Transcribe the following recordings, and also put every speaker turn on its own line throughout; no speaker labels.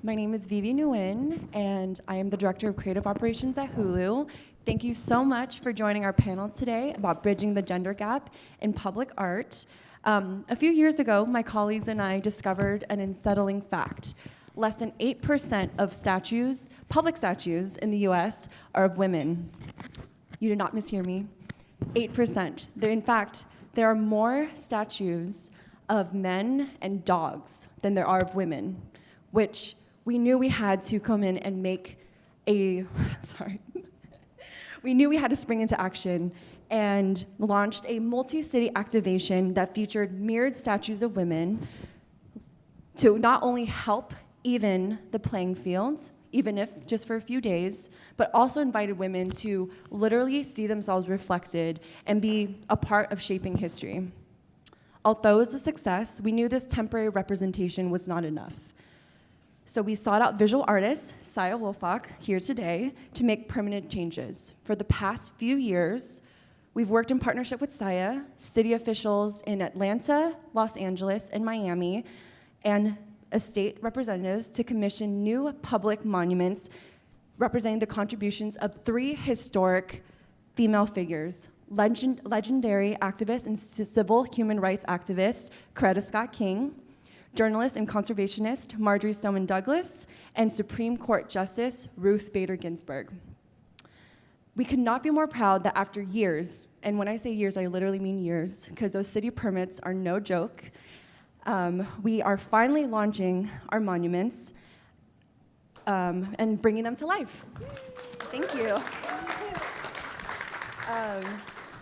My name is Vivi Nguyen, and I am the Director of Creative Operations at Hulu. Thank you so much for joining our panel today about bridging the gender gap in public art. A few years ago, my colleagues and I discovered an unsettling fact. Less than 8% of statues, public statues in the US, are of women. You did not mishear me. 8%. In fact, there are more statues of men and dogs than there are of women, which we knew we had to come in and make a, we knew we had to spring into action and launched a multi-city activation that featured mirrored statues of women to not only help even the playing field, even if just for a few days, but also invited women to literally see themselves reflected and be a part of shaping history. Although it was a success, we knew this temporary representation was not enough. So we sought out visual artist, Woolfalk, here today to make permanent changes. For the past few years, we've worked in partnership with Saya, city officials in Atlanta, Los Angeles, and Miami, and state representatives to commission new public monuments representing the contributions of 3 historic female figures: legendary activist and civil human rights activist Coretta Scott King, journalist and conservationist Marjory Stoneman Douglas, and Supreme Court Justice Ruth Bader Ginsburg. We could not be more proud that after years, and when I say years, I literally mean years, because those city permits are no joke, we are finally launching our monuments and bringing them to life. Thank you.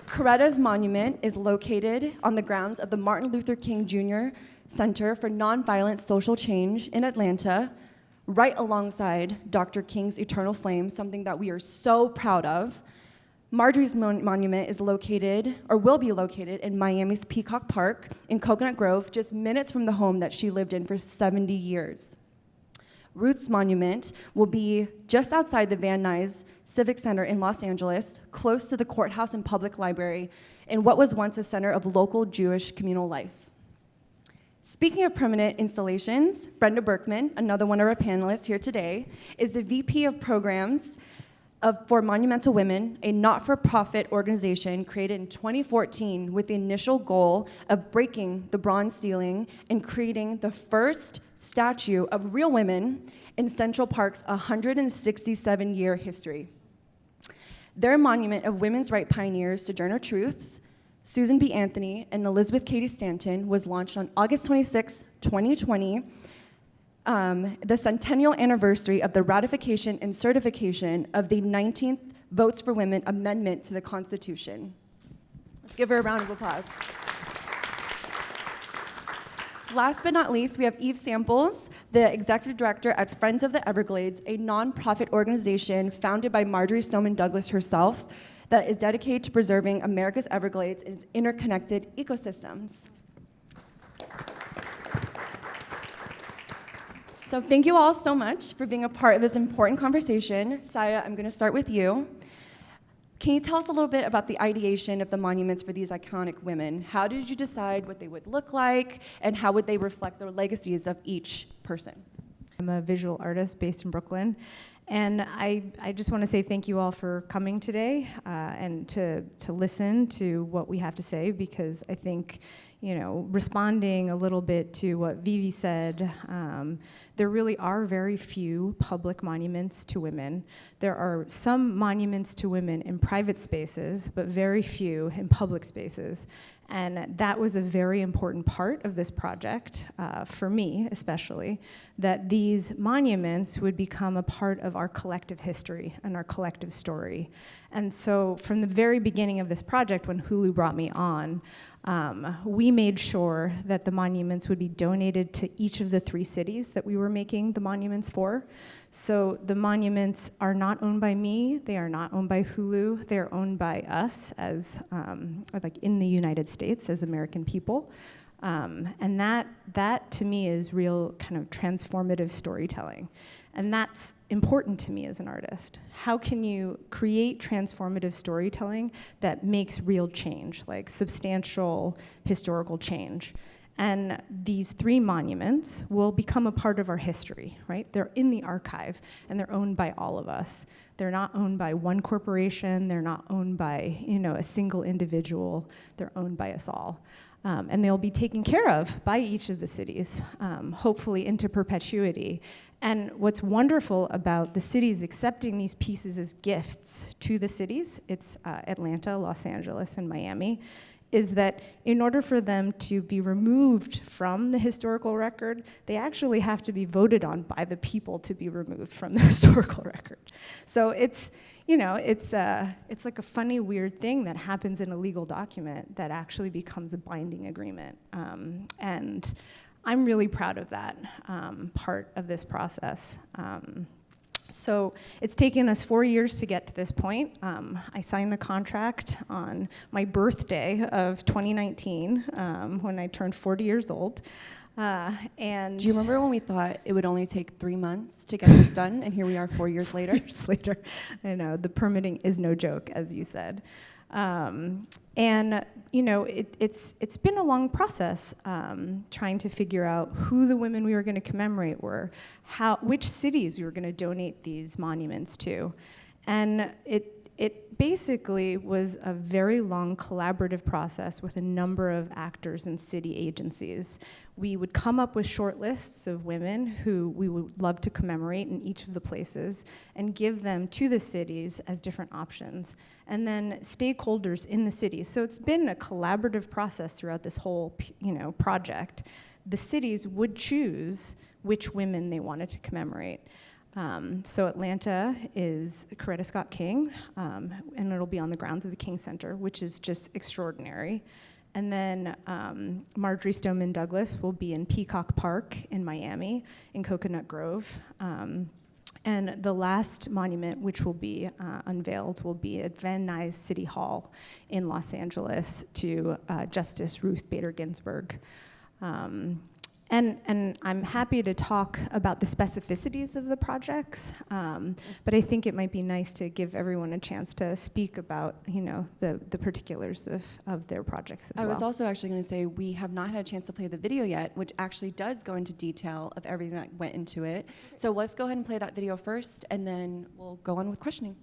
Coretta's monument is located on the grounds of the Martin Luther King Jr. Center for Nonviolent Social Change in Atlanta, right alongside Dr. King's Eternal Flame, something that we are so proud of. Marjory's monument is located, or will be located, in Miami's Peacock Park in Coconut Grove, just minutes from the home that she lived in for 70 years. Ruth's monument will be just outside the Van Nuys Civic Center in Los Angeles, close to the courthouse and public library, in what was once a center of local Jewish communal life. Speaking of permanent installations, Brenda Berkman, another one of our panelists here today, is the VP of Programs for Monumental Women, a not-for-profit organization created in 2014 with the initial goal of breaking the bronze ceiling and creating the first statue of real women in Central Park's 167-year history. Their monument of women's rights pioneers Sojourner Truth, Susan B. Anthony, and Elizabeth Cady Stanton was launched on August 26, 2020, the centennial anniversary of the ratification and certification of the 19th Votes for Women Amendment to the Constitution. Let's give her a round of applause. Last but not least, we have Eve Samples, the executive director at Friends of the Everglades, a nonprofit organization founded by Marjory Stoneman Douglas herself that is dedicated to preserving America's Everglades and its interconnected ecosystems. So thank you all so much for being a part of this important conversation. Saya, I'm going to start with you. Can you tell us a little bit about the ideation of the monuments for these iconic women? How did you decide what they would look like, and how would they reflect the legacies of each person?
I'm a visual artist based in Brooklyn, and I just want to say thank you all for coming today and to listen to what we have to say, because I think, you know, responding a little bit to what Vivi said, there really are very few public monuments to women. There are some monuments to women in private spaces, but very few in public spaces. And that was a very important part of this project, for me especially, that these monuments would become a part of our collective history and our collective story. And so from the very beginning of this project, when Hulu brought me on, we made sure that the monuments would be donated to each of the 3 cities that we were making the monuments for. So the monuments are not owned by me, they are not owned by Hulu, they are owned by us as, like in the United States as American people. And that to me is real kind of transformative storytelling. And that's important to me as an artist. How can you create transformative storytelling that makes real change, like substantial historical change? And these 3 monuments will become a part of our history, right? They're in the archive, and they're owned by all of us. They're not owned by one corporation. They're not owned by, a single individual. They're owned by us all. And they'll be taken care of by each of the cities, hopefully into perpetuity. And what's wonderful about the cities accepting these pieces as gifts to the cities, it's Atlanta, Los Angeles, and Miami, is that in order for them to be removed from the historical record, they actually have to be voted on by the people to be removed from the historical record. So it's like a funny, weird thing that happens in a legal document that actually becomes a binding agreement. And I'm really proud of that part of this process. So it's taken us 4 years to get to this point. I signed the contract on my birthday of 2019 when I turned 40 years old. And
do you remember when we thought it would only take 3 months to get this done, and here we are 4 years later?
Years later, I know, the permitting is no joke, as you said. It's been a long process trying to figure out who the women we were going to commemorate were, which cities we were going to donate these monuments to. And it basically was a very long collaborative process with a number of actors and city agencies. We would come up with short lists of women who we would love to commemorate in each of the places and give them to the cities as different options. And then stakeholders in the cities. So it's been a collaborative process throughout this whole project. The cities would choose which women they wanted to commemorate. So Atlanta is Coretta Scott King, and it'll be on the grounds of the King Center, which is just extraordinary. And then Marjory Stoneman Douglas will be in Peacock Park in Miami, in Coconut Grove. And the last monument, which will be unveiled, will be at Van Nuys City Hall in Los Angeles to Justice Ruth Bader Ginsburg. And I'm happy to talk about the specificities of the projects, but I think it might be nice to give everyone a chance to speak about, the particulars of their projects as well.
I was also actually going to say we have not had a chance to play the video yet, which actually does go into detail of everything that went into it. So let's go ahead and play that video first, and then we'll go on with questioning.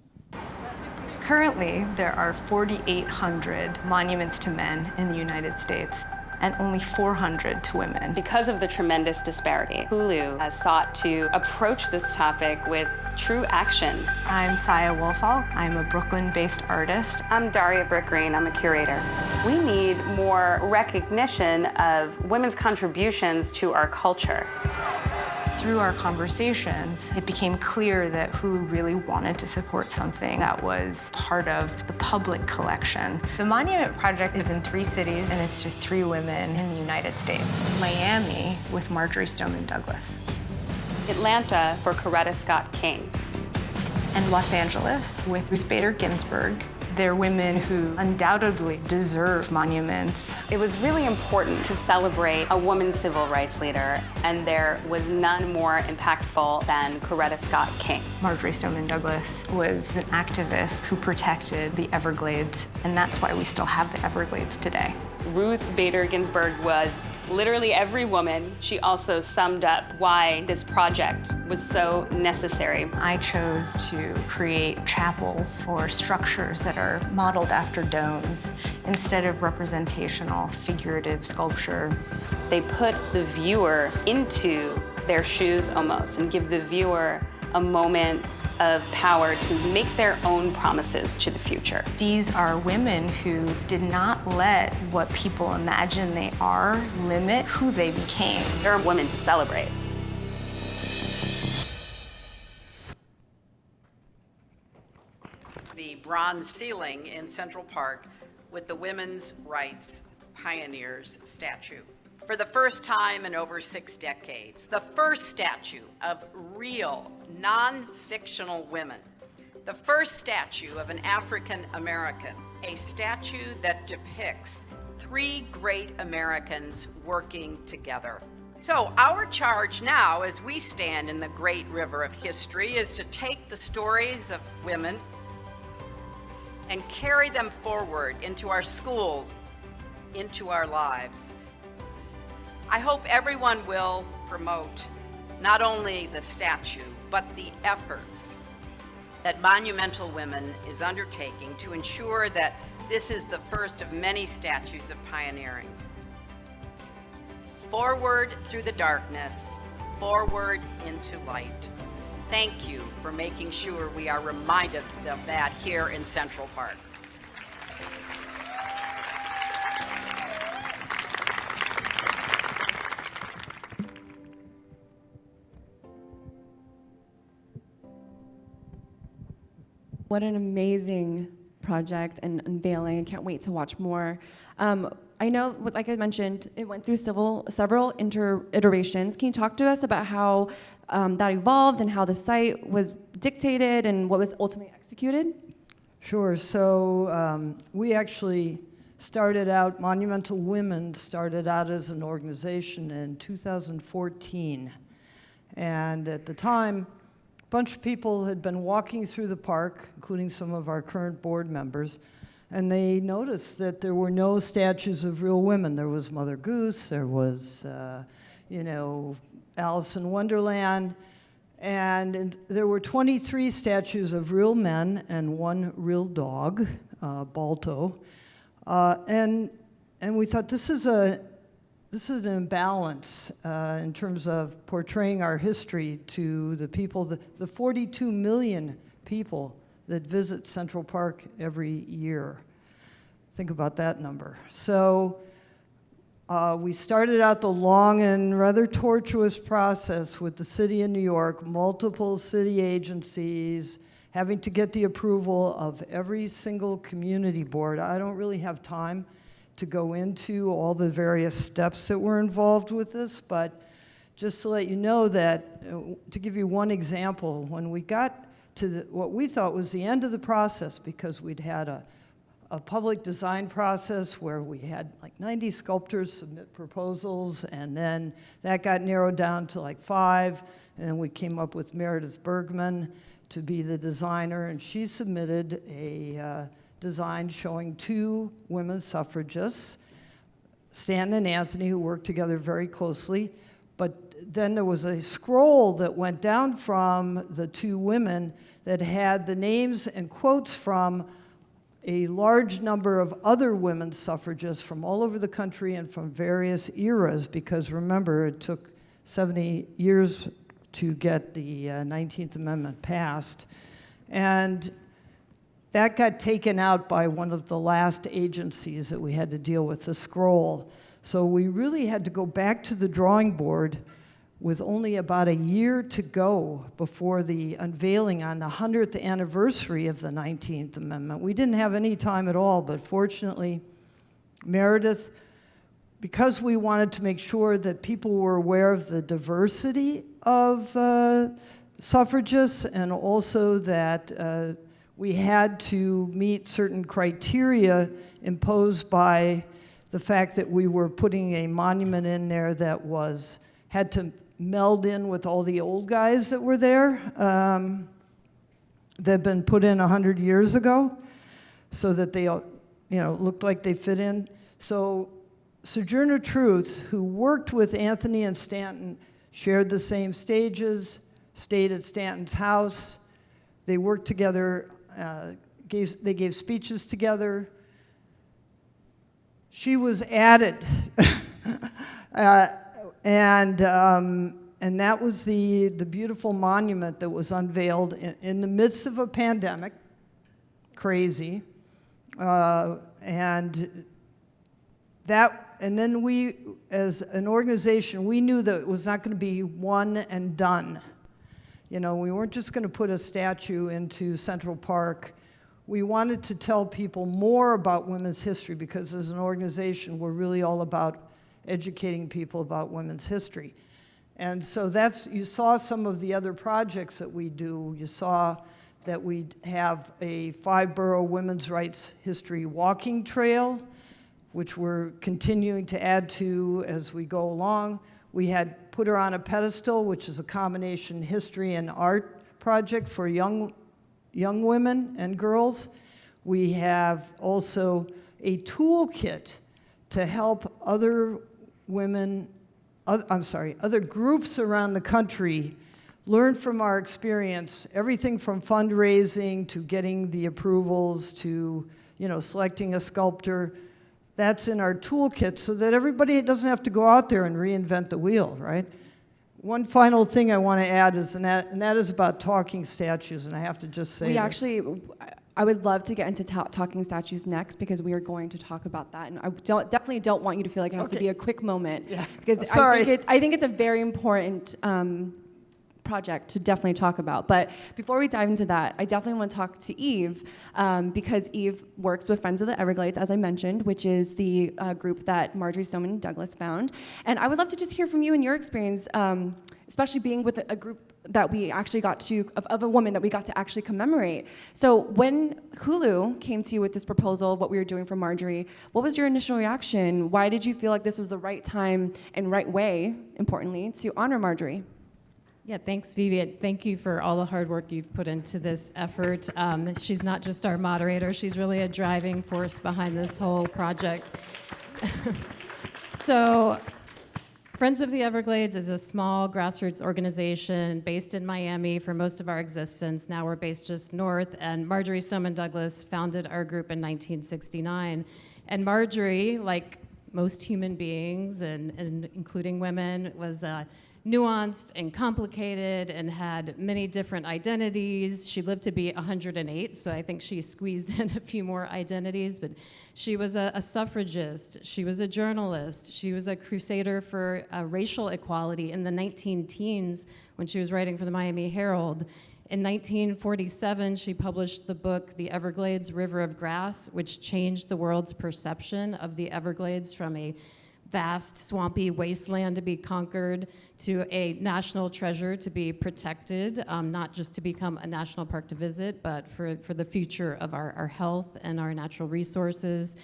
Currently, there are 4,800 monuments to men in the United States, and only 400 to women.
Because of the tremendous disparity, Hulu has sought to approach this topic with true action.
I'm Woolfalk. I'm a Brooklyn-based artist.
I'm Daria Brick-Green. I'm a curator. We need more recognition of women's contributions to our culture.
Through our conversations, it became clear that Hulu really wanted to support something that was part of the public collection. The Monument Project is in 3 cities, and it's to 3 women in the United States. Miami with Marjory Stoneman Douglas.
Atlanta for Coretta Scott King.
And Los Angeles with Ruth Bader Ginsburg. They're women who undoubtedly deserve monuments.
It was really important to celebrate a woman civil rights leader, and there was none more impactful than Coretta Scott King.
Marjory Stoneman Douglas was an activist who protected the Everglades, and that's why we still have the Everglades today.
Ruth Bader Ginsburg was literally every woman. She also summed up why this project was so necessary.
I chose to create chapels or structures that are modeled after domes instead of representational, figurative sculpture.
They put the viewer into their shoes almost and give the viewer a moment of power to make their own promises to the future.
These are women who did not let what people imagine they are limit who they became.
There are women to celebrate.
The bronze ceiling in Central Park with the Women's Rights Pioneers statue. For the first time in over 6 decades, the first statue of real, non-fictional women. The first statue of an African American, a statue that depicts 3 great Americans working together. So our charge now, as we stand in the great river of history, is to take the stories of women and carry them forward into our schools, into our lives. I hope everyone will promote not only the statue, but the efforts that Monumental Women is undertaking to ensure that this is the first of many statues of pioneering. Forward through the darkness, forward into light. Thank you for making sure we are reminded of that here in Central Park.
What an amazing project and unveiling. I can't wait to watch more. I know, like I mentioned, it went through several iterations. Can you talk to us about how that evolved and how the site was dictated and what was ultimately executed?
Sure. So we actually started out, Monumental Women started out as an organization in 2014. And at the time, a bunch of people had been walking through the park, including some of our current board members, and they noticed that there were no statues of real women. There was Mother Goose, there was, Alice in Wonderland, and there were 23 statues of real men and one real dog, Balto. And we thought this is an imbalance in terms of portraying our history to the people, the 42 million people that visit Central Park every year. Think about that number. So we started out the long and rather tortuous process with the city of New York, multiple city agencies, having to get the approval of every single community board. I don't really have time to go into all the various steps that were involved with this, but just to let you know that, to give you one example, when we got to what we thought was the end of the process, because we'd had a public design process where we had like 90 sculptors submit proposals, and then that got narrowed down to like 5, and then we came up with Meredith Berkman to be the designer, and she submitted a design showing 2 women suffragists, Stanton and Anthony, who worked together very closely. But then there was a scroll that went down from the 2 women that had the names and quotes from a large number of other women suffragists from all over the country and from various eras, because remember, it took 70 years to get the 19th Amendment passed. And that got taken out by one of the last agencies that we had to deal with, the scroll. So we really had to go back to the drawing board with only about a year to go before the unveiling on the 100th anniversary of the 19th Amendment. We didn't have any time at all, but fortunately, Meredith, because we wanted to make sure that people were aware of the diversity of suffragists, and also that we had to meet certain criteria imposed by the fact that we were putting a monument in there that had to meld in with all the old guys that were there that had been put in 100 years ago, so that they looked like they fit in. So Sojourner Truth, who worked with Anthony and Stanton, shared the same stages, stayed at Stanton's house. They worked together, they gave speeches together. She was added, and that was the beautiful monument that was unveiled in the midst of a pandemic, crazy, and then we, as an organization, we knew that it was not going to be one and done. We weren't just going to put a statue into Central Park. We wanted to tell people more about women's history, because as an organization, we're really all about educating people about women's history. And so you saw some of the other projects that we do. You saw that we have a 5-borough women's rights history walking trail, which we're continuing to add to as we go along. We had Put Her on a Pedestal, which is a combination history and art project for young women and girls. We have also a toolkit to help other women other groups around the country learn from our experience, everything from fundraising to getting the approvals to, selecting a sculptor. That's in our toolkit so that everybody doesn't have to go out there and reinvent the wheel, right? One final thing I want to add is, and that is about talking statues, and I have to just say
I would love to get into talking statues next because we are going to talk about that, and I definitely don't want you to feel like it has to be a quick moment.
Yeah.
Because I think it's a very important project to definitely talk about. But before we dive into that, I definitely want to talk to Eve because Eve works with Friends of the Everglades, as I mentioned, which is the group that Marjory Stoneman Douglas found. And I would love to just hear from you and your experience, especially being with a group that we actually got to, of a woman that we got to actually commemorate. So when Hulu came to you with this proposal of what we were doing for Marjory, what was your initial reaction? Why did you feel like this was the right time and right way, importantly, to honor Marjory?
Yeah, thanks, Vivi. Thank you for all the hard work you've put into this effort. She's not just our moderator, she's really a driving force behind this whole project. So, Friends of the Everglades is a small grassroots organization based in Miami for most of our existence. Now we're based just north, and Marjory Stoneman Douglas founded our group in 1969. And Marjory, like most human beings, and including women, was nuanced and complicated and had many different identities. She lived to be 108, so I think she squeezed in a few more identities, but she was a suffragist, she was a journalist, she was a crusader for racial equality in the 19-teens when she was writing for the Miami Herald. In 1947, she published the book, The Everglades, River of Grass, which changed the world's perception of the Everglades from a vast, swampy wasteland to be conquered to a national treasure to be protected, not just to become a national park to visit, but for the future of our health and our natural resources.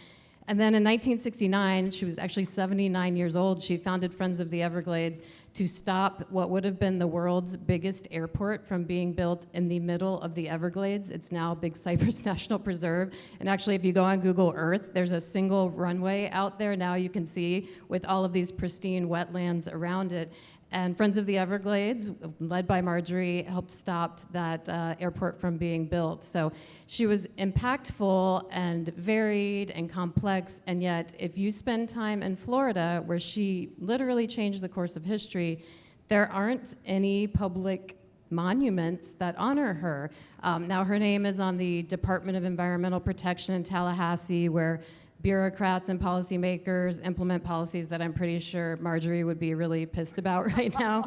And then in 1969, she was actually 79 years old, she founded Friends of the Everglades to stop what would have been the world's biggest airport from being built in the middle of the Everglades. It's now Big Cypress National Preserve. And actually, if you go on Google Earth, there's a single runway out there now you can see with all of these pristine wetlands around it. And Friends of the Everglades, led by Marjory, helped stop that airport from being built. So she was impactful and varied and complex, and yet if you spend time in Florida, where she literally changed the course of history, there aren't any public monuments that honor her. Now her name is on the Department of Environmental Protection in Tallahassee, where bureaucrats and policymakers implement policies that I'm pretty sure Marjory would be really pissed about right now.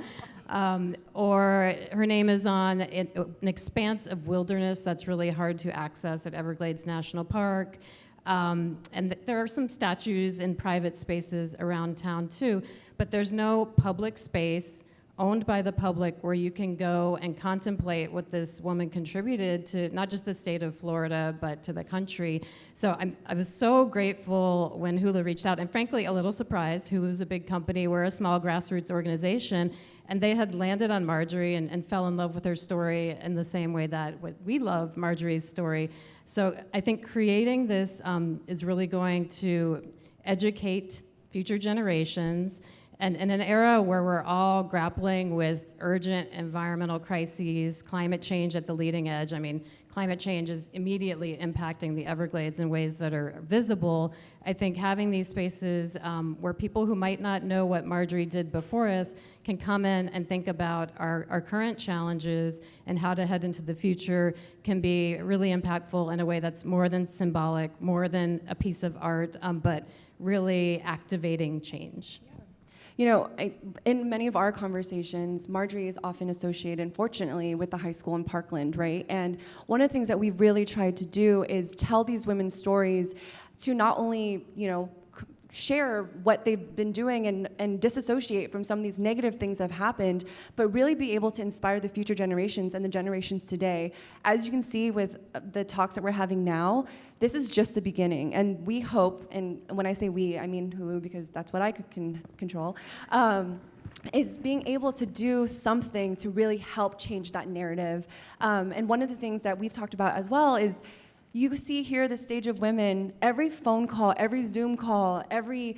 Or her name is on an expanse of wilderness that's really hard to access at Everglades National Park. And there are some statues in private spaces around town too, but there's no public space owned by the public where you can go and contemplate what this woman contributed to not just the state of Florida, but to the country. So I was so grateful when Hulu reached out, and frankly, a little surprised. Hulu's a big company, we're a small grassroots organization, and they had landed on Marjory and fell in love with her story in the same way that we love Marjory's story. So I think creating this is really going to educate future generations. And in an era where we're all grappling with urgent environmental crises, climate change at the leading edge, I mean, climate change is immediately impacting the Everglades in ways that are visible. I think having these spaces where people who might not know what Marjory did before us can come in and think about our current challenges and how to head into the future can be really impactful in a way that's more than symbolic, more than a piece of art, but really activating change.
You know, in many of our conversations, Marjory is often associated, unfortunately, with the high school in Parkland, right? And one of the things that we've really tried to do is tell these women's stories to not only, share what they've been doing and disassociate from some of these negative things that have happened, but really be able to inspire the future generations and the generations today. As you can see with the talks that we're having now, this is just the beginning. And we hope, and when I say we, I mean Hulu, because that's what I can control, is being able to do something to really help change that narrative. And one of the things that we've talked about as well is you see here the stage of women, every phone call, every Zoom call, every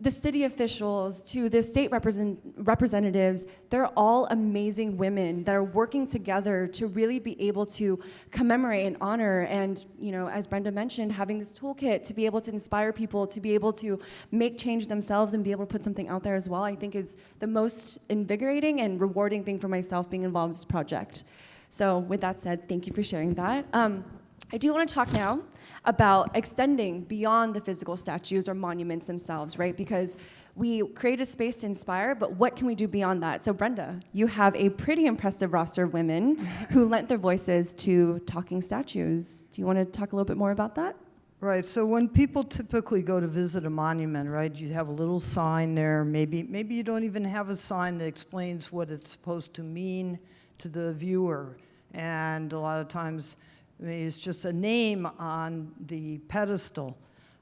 the city officials to the state representatives, they're all amazing women that are working together to really be able to commemorate and honor, and as Brenda mentioned, having this toolkit to be able to inspire people to be able to make change themselves and be able to put something out there as well, I think is the most invigorating and rewarding thing for myself being involved in this project. So with that said, thank you for sharing that. I do want to talk now about extending beyond the physical statues or monuments themselves, right? Because we create a space to inspire, but what can we do beyond that? So Brenda, you have a pretty impressive roster of women who lent their voices to talking statues. Do you want to talk a little bit more about that?
Right, so when people typically go to visit a monument, right, you have a little sign there. Maybe you don't even have a sign that explains what it's supposed to mean to the viewer. And a lot of times, it's just a name on the pedestal.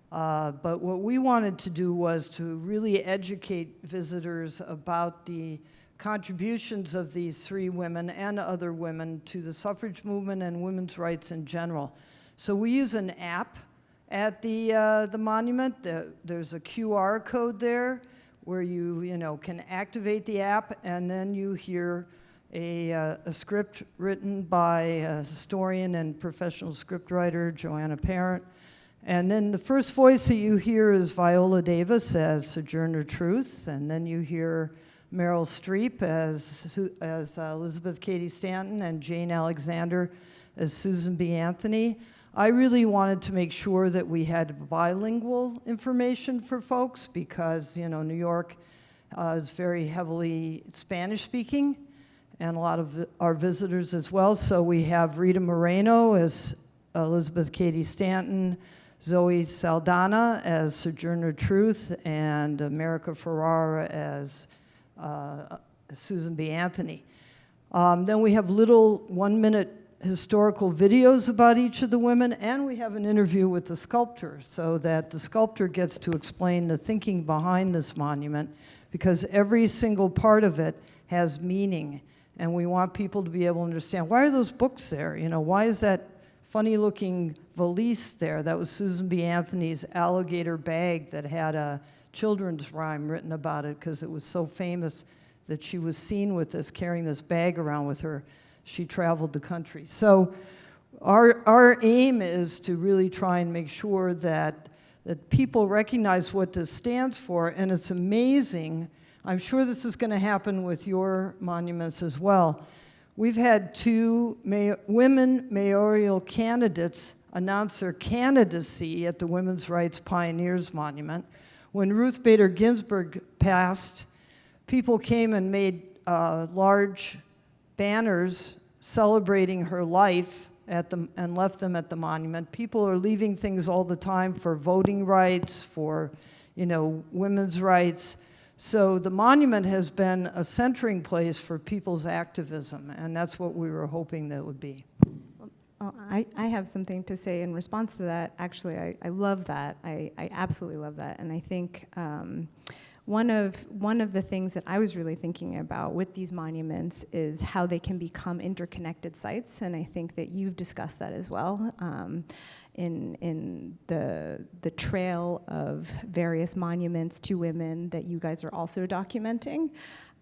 But what we wanted to do was to really educate visitors about the contributions of these three women and other women to the suffrage movement and women's rights in general. So we use an app at the monument. There's a QR code there where you can activate the app, and then you hear a script written by a historian and professional scriptwriter, Joanna Parent. And then the first voice that you hear is Viola Davis as Sojourner Truth, and then you hear Meryl Streep as Elizabeth Cady Stanton, and Jane Alexander as Susan B. Anthony. I really wanted to make sure that we had bilingual information for folks because, New York is very heavily Spanish-speaking, and a lot of our visitors as well. So we have Rita Moreno as Elizabeth Cady Stanton, Zoe Saldana as Sojourner Truth, and America Ferrara as Susan B. Anthony. Then we have little 1-minute historical videos about each of the women, and we have an interview with the sculptor so that the sculptor gets to explain the thinking behind this monument, because every single part of it has meaning. And we want people to be able to understand, why are those books there? Why is that funny-looking valise there? That was Susan B. Anthony's alligator bag that had a children's rhyme written about it because it was so famous that she was seen with this, carrying this bag around with her. She traveled the country. So our aim is to really try and make sure that people recognize what this stands for, and it's amazing. I'm sure this is going to happen with your monuments as well. We've had 2 women mayoral candidates announce their candidacy at the Women's Rights Pioneers Monument. When Ruth Bader Ginsburg passed, people came and made large banners celebrating her life and left them at the monument. People are leaving things all the time for voting rights, for women's rights. So the monument has been a centering place for people's activism, and that's what we were hoping that it would be.
Well, I have something to say in response to that. Actually, I love that. I absolutely love that. And I think one of the things that I was really thinking about with these monuments is how they can become interconnected sites, and I think that you've discussed that as well. In the trail of various monuments to women that you guys are also documenting,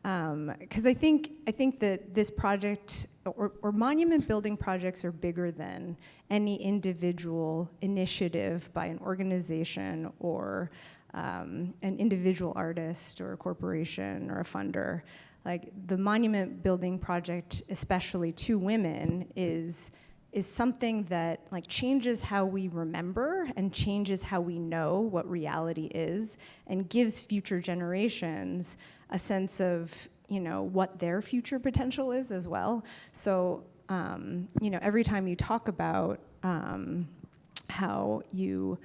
because I think that this project or monument building projects are bigger than any individual initiative by an organization or an individual artist or a corporation or a funder. Like the monument building project, especially to women, is something that changes how we remember and changes how we know what reality is, and gives future generations a sense of what their future potential is as well. So every time you talk about how you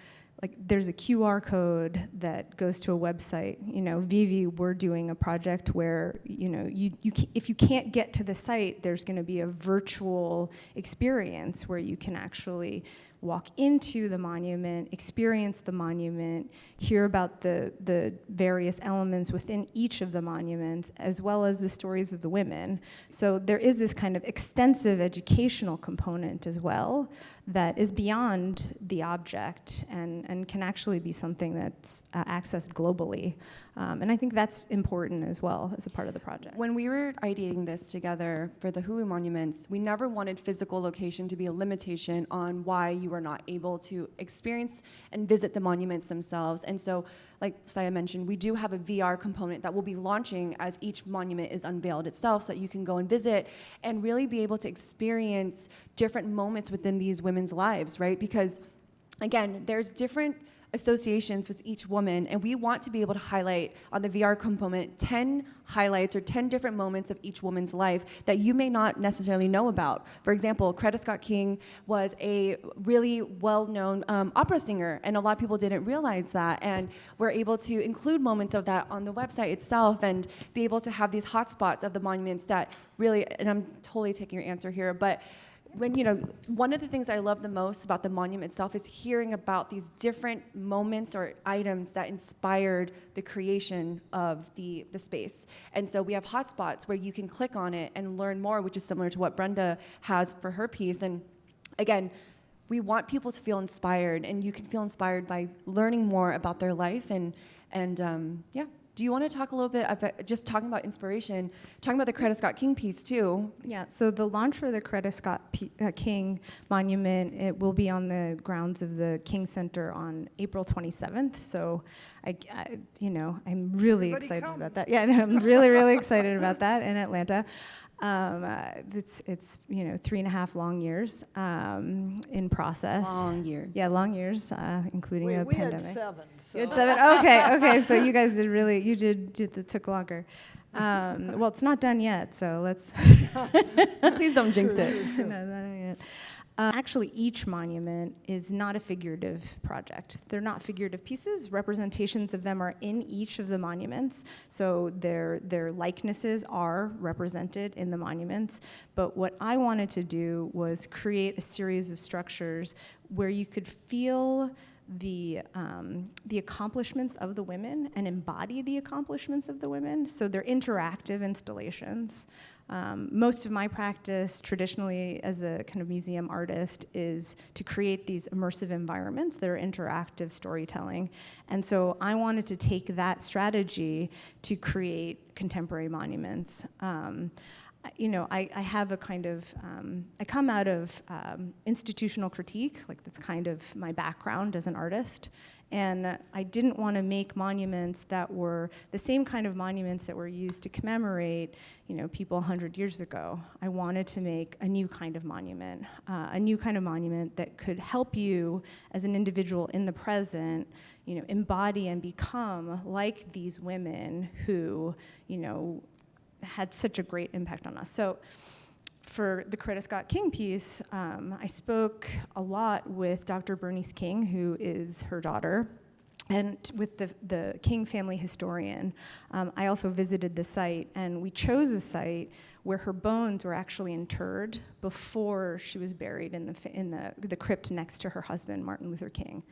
there's a QR code that goes to a website. Vivi, we're doing a project where, if you can't get to the site, there's going to be a virtual experience where you can actually walk into the monument, experience the monument, hear about the various elements within each of the monuments, as well as the stories of the women. So there is this kind of extensive educational component as well that is beyond the object and can actually be something that's accessed globally. And I think that's important as well as a part of the project.
When we were ideating this together for the Hulu monuments, we never wanted physical location to be a limitation on why you were not able to experience and visit the monuments themselves. And so, like Saya mentioned, we do have a VR component that will be launching as each monument is unveiled itself, so that you can go and visit and really be able to experience different moments within these women's lives, right? Because, again, there's different associations with each woman, and we want to be able to highlight on the VR component 10 highlights or 10 different moments of each woman's life that you may not necessarily know about. For example, Coretta Scott King was a really well-known opera singer, and a lot of people didn't realize that, and we're able to include moments of that on the website itself and be able to have these hotspots of the monuments that really, and I'm totally taking your answer here, but when, one of the things I love the most about the monument itself is hearing about these different moments or items that inspired the creation of the space. And so we have hotspots where you can click on it and learn more, which is similar to what Brenda has for her piece. And again, we want people to feel inspired, and you can feel inspired by learning more about their life. And yeah. Do you want to talk a little bit about, just talking about inspiration, talking about the Coretta Scott King piece too?
Yeah, so the launch for the Coretta Scott King monument, it will be on the grounds of the King Center on April 27th. So, I'm really excited about that. Yeah, I'm really, really excited about that in Atlanta. It's 3.5 long years in process.
Long years.
Yeah, long years, including a
We
pandemic.
had 7. So.
You had 7. Okay. So you guys it took longer. Well, it's not done yet, so let's.
Please don't jinx it.
No, not yet. Actually, each monument is not a figurative project. They're not figurative pieces. Representations of them are in each of the monuments, so their likenesses are represented in the monuments. But what I wanted to do was create a series of structures where you could feel the accomplishments of the women and embody the accomplishments of the women. So they're interactive installations. Most of my practice traditionally as a kind of museum artist is to create these immersive environments that are interactive storytelling. And so I wanted to take that strategy to create contemporary monuments. I have a kind of, I come out of institutional critique, like that's kind of my background as an artist, and I didn't want to make monuments that were the same kind of monuments that were used to commemorate, people 100 years ago. I wanted to make a new kind of monument that could help you as an individual in the present, embody and become like these women who, had such a great impact on us. So for the Coretta Scott King piece, I spoke a lot with Dr. Bernice King, who is her daughter, and with the King family historian. I also visited the site, and we chose a site where her bones were actually interred before she was buried in the crypt next to her husband, Martin Luther King.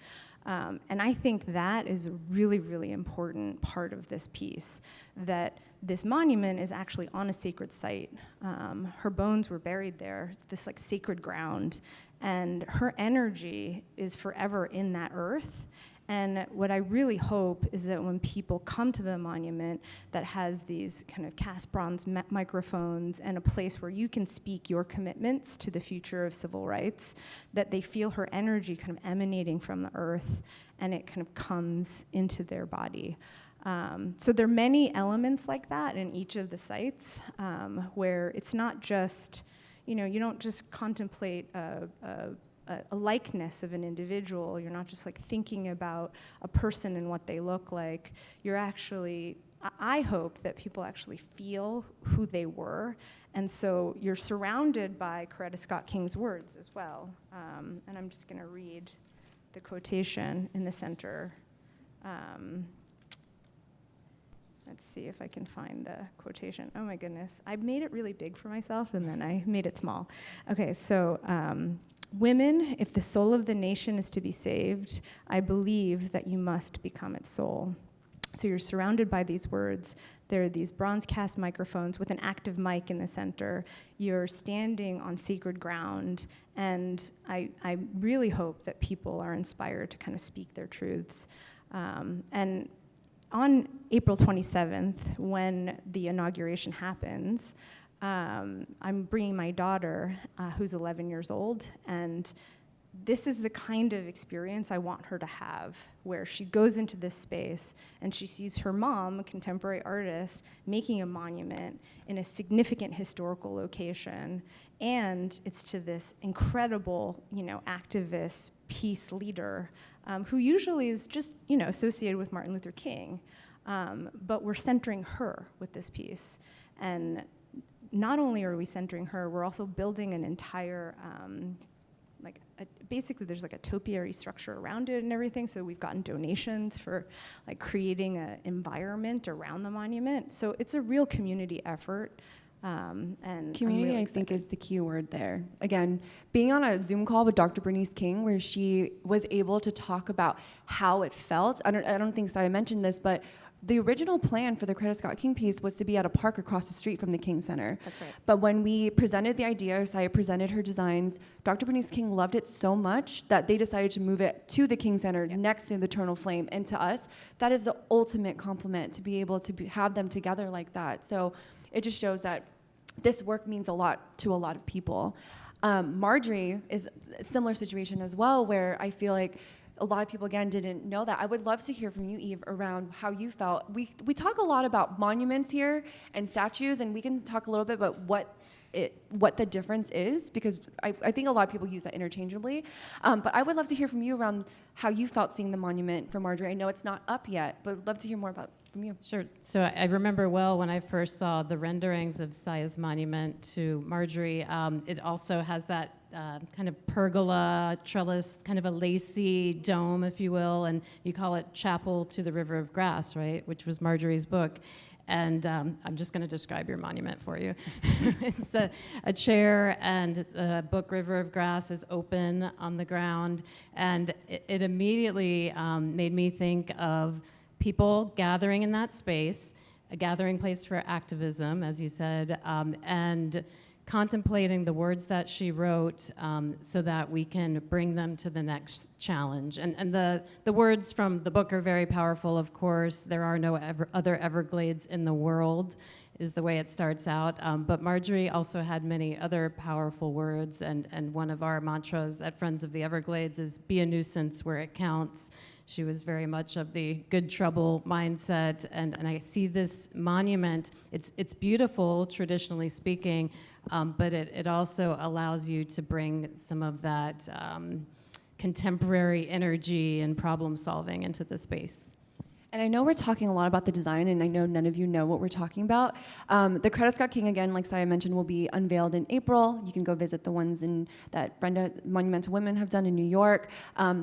And I think that is a really, really important part of this piece, that this monument is actually on a sacred site. Her bones were buried there. It's this like sacred ground, and her energy is forever in that earth. And what I really hope is that when people come to the monument that has these kind of cast bronze microphones and a place where you can speak your commitments to the future of civil rights, that they feel her energy kind of emanating from the earth, and it kind of comes into their body. So there are many elements like that in each of the sites, where it's not just, you don't just contemplate a likeness of an individual. You're not just like thinking about a person and what they look like. You're actually, I hope that people actually feel who they were. And so you're surrounded by Coretta Scott King's words as well. And I'm just gonna read the quotation in the center. Let's see if I can find the quotation. Oh my goodness, I made it really big for myself and then I made it small. Okay, so Women, if the soul of the nation is to be saved, I believe that you must become its soul. So you're surrounded by these words. There are these bronze cast microphones with an active mic in the center. You're standing on sacred ground, and I really hope that people are inspired to kind of speak their truths. And on April 27th, when the inauguration happens, I'm bringing my daughter, who's 11 years old, and this is the kind of experience I want her to have, where she goes into this space and she sees her mom, a contemporary artist, making a monument in a significant historical location, and it's to this incredible, activist, peace leader, who usually is just, associated with Martin Luther King, but we're centering her with this piece. And not only are we centering her, we're also building an entire, basically there's like a topiary structure around it and everything, so we've gotten donations for creating an environment around the monument. So it's a real community effort. And
Community,
really
I think, is the key word there. Again, being on a Zoom call with Dr. Bernice King, where she was able to talk about how it felt. I don't think Saya mentioned this, but the original plan for the Coretta Scott King piece was to be at a park across the street from the King Center.
That's right.
But when we presented the idea, Saya presented her designs, Dr. Bernice King loved it so much that they decided to move it to the King Center next to the Eternal Flame. And to us, that is the ultimate compliment, to be able to have them together like that. So it just shows that this work means a lot to a lot of people. Marjory is a similar situation as well, where I feel like a lot of people, again, didn't know that. I would love to hear from you, Eve, around how you felt. We talk a lot about monuments here and statues, and we can talk a little bit about what the difference is, because I think a lot of people use that interchangeably. But I would love to hear from you around how you felt seeing the monument for Marjory. I know it's not up yet, but I'd love to hear more from you.
Sure. So I remember well when I first saw the renderings of Saya's monument to Marjory. It also has that kind of pergola, trellis, kind of a lacy dome, if you will, and you call it Chapel to the River of Grass, right, which was Marjory's book. And I'm just going to describe your monument for you. It's a chair, and the book River of Grass is open on the ground, and it immediately made me think of people gathering in that space, a gathering place for activism, as you said, and contemplating the words that she wrote so that we can bring them to the next challenge. And the words from the book are very powerful, of course. There are no other Everglades in the world, is the way it starts out. But Marjory also had many other powerful words, and one of our mantras at Friends of the Everglades is be a nuisance where it counts. She was very much of the good trouble mindset, and I see this monument, it's beautiful, traditionally speaking, but it also allows you to bring some of that contemporary energy and problem solving into the space.
And I know we're talking a lot about the design, and I know none of you know what we're talking about. The Coretta Scott King, again, like Saya mentioned, will be unveiled in April. You can go visit the ones that Brenda, Monumental Women, have done in New York.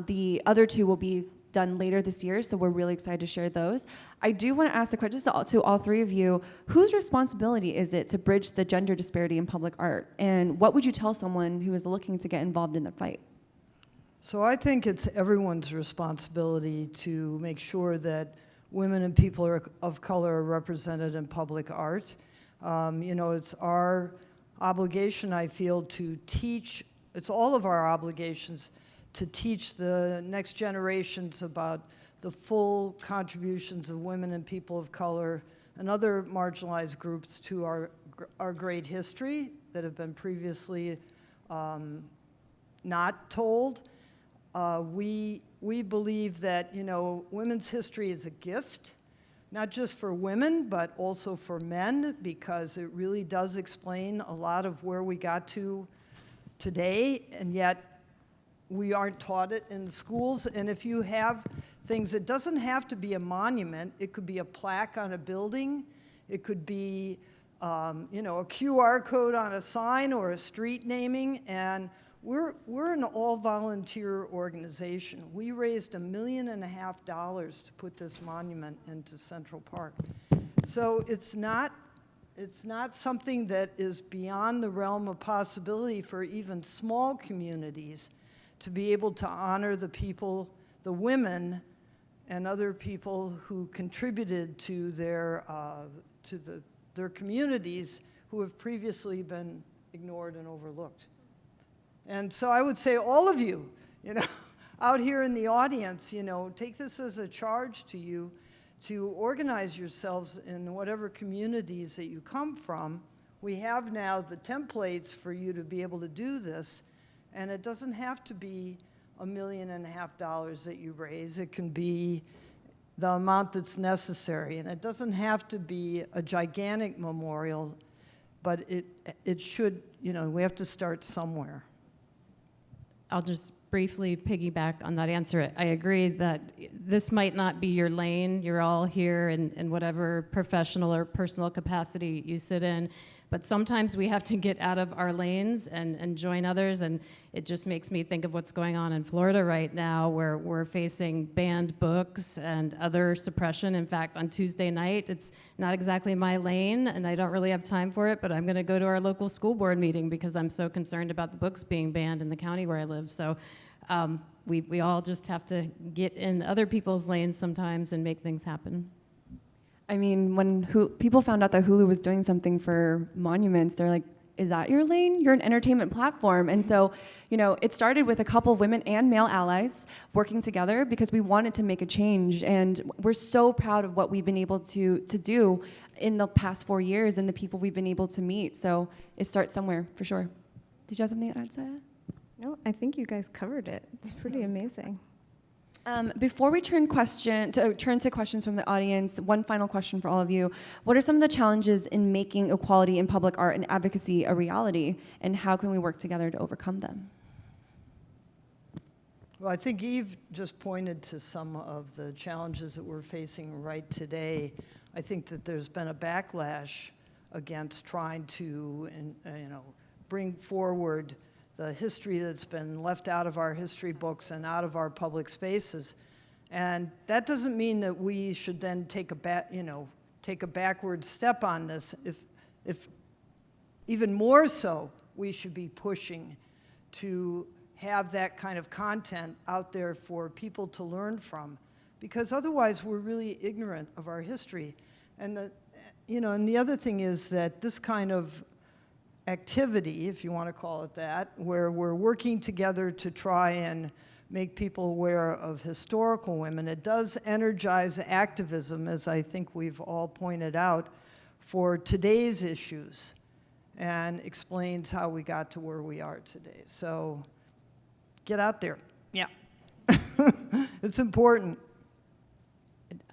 The other two will be done later this year, so we're really excited to share those. I do want to ask the question to all three of you, whose responsibility is it to bridge the gender disparity in public art? And what would you tell someone who is looking to get involved in the fight?
So I think it's everyone's responsibility to make sure that women and people of color are represented in public art. It's our obligation, I feel, to teach, it's all of our obligations to teach the next generations about the full contributions of women and people of color and other marginalized groups to our great history that have been previously not told. We believe that, women's history is a gift, not just for women, but also for men, because it really does explain a lot of where we got to today, and yet we aren't taught it in schools. And if you have things, it doesn't have to be a monument. It could be a plaque on a building. It could be, a QR code on a sign or a street naming. And we're an all-volunteer organization. We raised $1.5 million to put this monument into Central Park. So it's not it's not something that is beyond the realm of possibility for even small communities to be able to honor the people, the women, and other people who contributed to their communities who have previously been ignored and overlooked. And so I would say all of you, out here in the audience, take this as a charge to you to organize yourselves in whatever communities that you come from. We have now the templates for you to be able to do this, and it doesn't have to be $1.5 million that you raise. It can be the amount that's necessary, and it doesn't have to be a gigantic memorial, but it should, we have to start somewhere.
I'll just briefly piggyback on that answer. I agree that this might not be your lane. You're all here in whatever professional or personal capacity you sit in. But sometimes we have to get out of our lanes and join others. And it just makes me think of what's going on in Florida right now, where we're facing banned books and other suppression. In fact, on Tuesday night, it's not exactly my lane, and I don't really have time for it, but I'm going to go to our local school board meeting because I'm so concerned about the books being banned in the county where I live. So we all just have to get in other people's lanes sometimes and make things happen.
I mean, when people found out that Hulu was doing something for monuments, they're like, is that your lane? You're an entertainment platform. And so, it started with a couple of women and male allies working together because we wanted to make a change. And we're so proud of what we've been able to do in the past 4 years and the people we've been able to meet. So it starts somewhere, for sure. Did you have something to add to that?
No, I think you guys covered it. It's pretty amazing.
Before we turn to questions from the audience, one final question for all of you. What are some of the challenges in making equality in public art and advocacy a reality, and how can we work together to overcome them?
Well, I think Eve just pointed to some of the challenges that we're facing right today. I think that there's been a backlash against trying to, bring forward the history that's been left out of our history books and out of our public spaces. And that doesn't mean that we should then take a backward step on this. If even more so, we should be pushing to have that kind of content out there for people to learn from, because otherwise we're really ignorant of our history. And and the other thing is that this kind of activity, if you want to call it that, where we're working together to try and make people aware of historical women, it does energize activism, as I think we've all pointed out, for today's issues, and explains how we got to where we are today. So get out there. Yeah. It's important.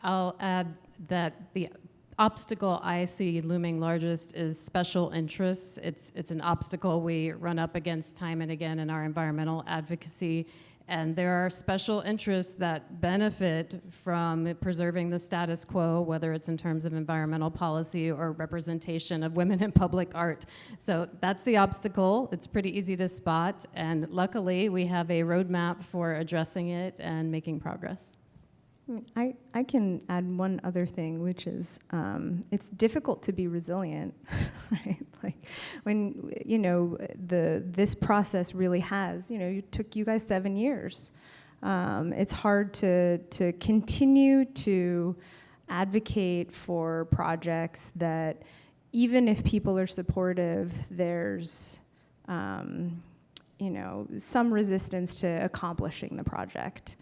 I'll add that the obstacle I see looming largest is special interests. It's an obstacle we run up against time and again in our environmental advocacy. And there are special interests that benefit from preserving the status quo, whether it's in terms of environmental policy or representation of women in public art. So that's the obstacle. It's pretty easy to spot. And luckily, we have a roadmap for addressing it and making progress.
I can add one other thing, which is it's difficult to be resilient, right? Like when this process really has, it took you guys 7 years. It's hard to continue to advocate for projects that, even if people are supportive, there's some resistance to accomplishing the project.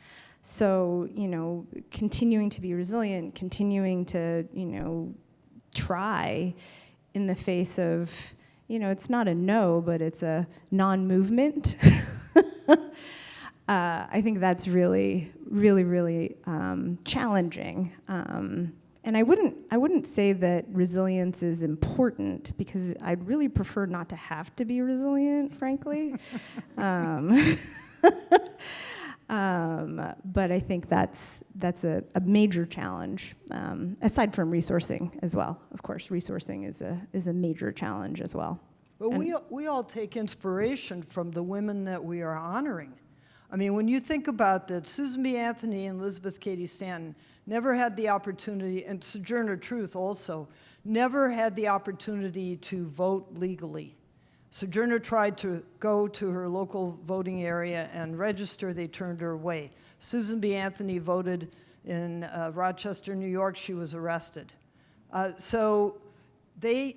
So, continuing to be resilient, continuing to, try in the face of, it's not a no, but it's a non-movement. I think that's really, really, really challenging. And I wouldn't say that resilience is important, because I'd really prefer not to have to be resilient, frankly. But I think that's a major challenge, aside from resourcing as well. Of course, resourcing is a major challenge as well.
But we all take inspiration from the women that we are honoring. I mean, when you think about that, Susan B. Anthony and Elizabeth Cady Stanton never had the opportunity, and Sojourner Truth also, never had the opportunity to vote legally. Sojourner tried to go to her local voting area and register. They turned her away. Susan B. Anthony voted in Rochester, New York. She was arrested. So they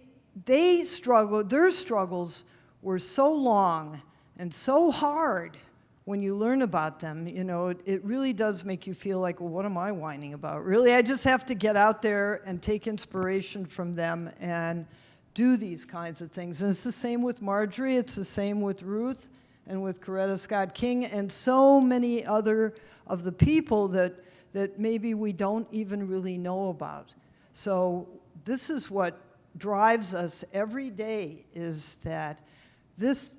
struggled. Their struggles were so long and so hard. When you learn about them, you know, it really does make you feel like, well, what am I whining about? Really, I just have to get out there and take inspiration from them and do these kinds of things. And it's the same with Marjory, it's the same with Ruth, and with Coretta Scott King, and so many other of the people that maybe we don't even really know about. So this is what drives us every day, is that this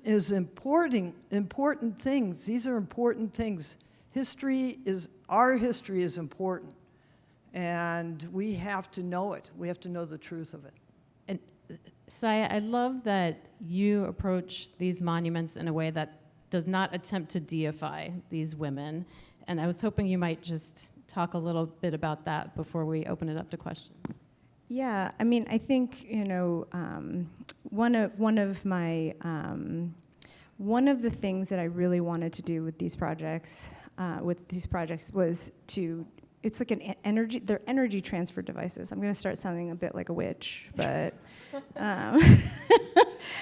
is important things. These are important things. Our history is important, and we have to know it. We have to know the truth of it.
And Saya, I love that you approach these monuments in a way that does not attempt to deify these women. And I was hoping you might just talk a little bit about that before we open it up to questions.
Yeah, I mean, I think, you know, one of the things that I really wanted to do with these projects was to, it's like they're energy transfer devices. I'm going to start sounding a bit like a witch, but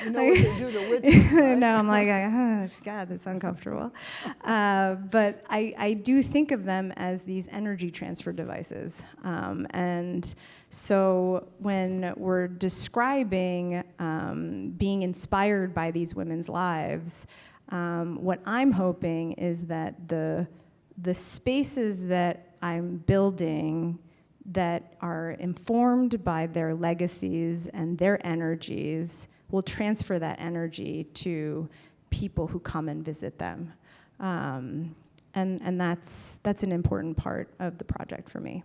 You know what they do to witches, right?
no, I'm like, oh, God, that's uncomfortable. But I do think of them as these energy transfer devices. And so when we're describing being inspired by these women's lives, what I'm hoping is that the spaces that I'm building that are informed by their legacies and their energies will transfer that energy to people who come and visit them. And that's an important part of the project for me.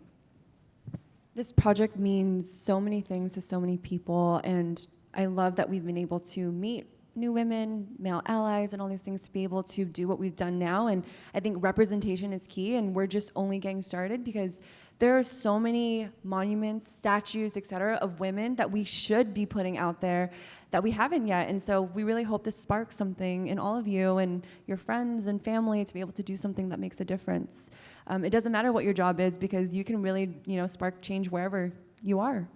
This project means so many things to so many people, and I love that we've been able to meet new women, male allies, and all these things to be able to do what we've done now. And I think representation is key, and we're just only getting started because there are so many monuments, statues, et cetera, of women that we should be putting out there that we haven't yet. And so we really hope this sparks something in all of you and your friends and family to be able to do something that makes a difference. It doesn't matter what your job is, because you can really, spark change wherever you are.